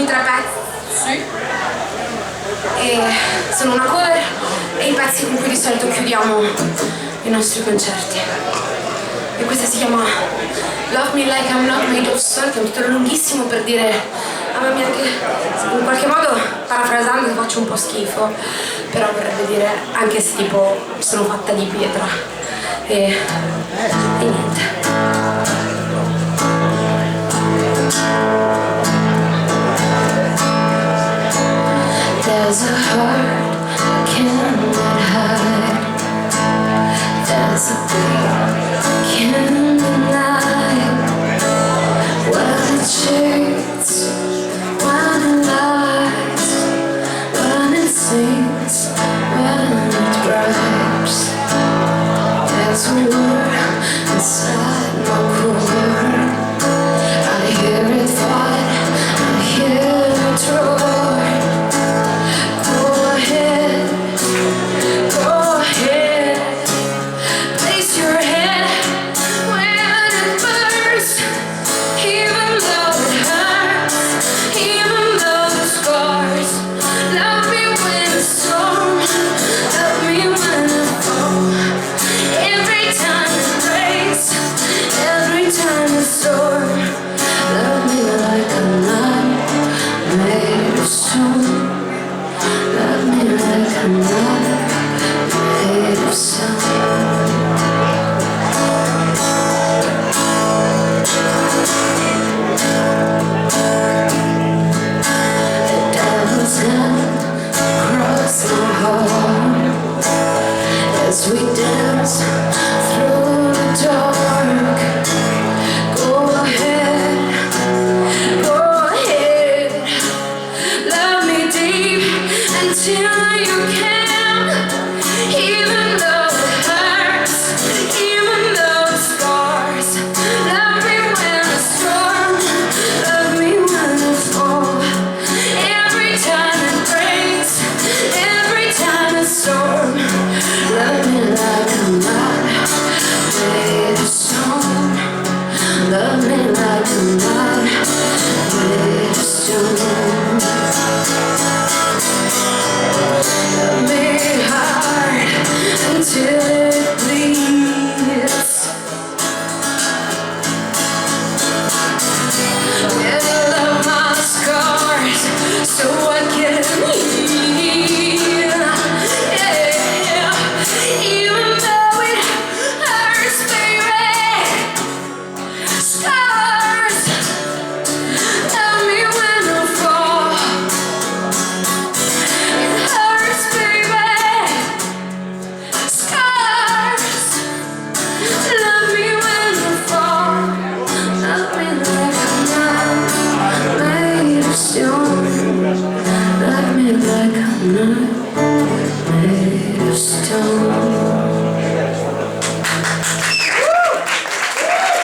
ultimi 3 pezzi e sono una cover e i pezzi con cui di solito chiudiamo i nostri concerti. E questa si chiama Love Me Like I'm Not Made of Salt, che è un titolo lunghissimo per dire amami anche, in qualche modo parafrasando che faccio un po' schifo, però vorrebbe dire anche se tipo sono fatta di pietra e niente. There's a heart I cannot hide. There's a beat I can't deny. When it shades, when it lies, when it sings, when it grabs. There's a war inside my core. I hear it fight, I hear it roar. As we dance through the dark, go ahead, love me deep until you can, even though it hurts, even though it scars. Love me when I storm, love me when I fall. Every time it breaks, every time it storms. Love me like I'm not made of stone. Love me like I'm not made of stone. Love me hard until it bleeds. Yeah, love my scars so I can heal. Even though it hurts, baby, scars. Love me when I fall. It hurts, baby, scars. Love me when I fall. Love me like I'm not made of stone. Love me like I'm not made of stone.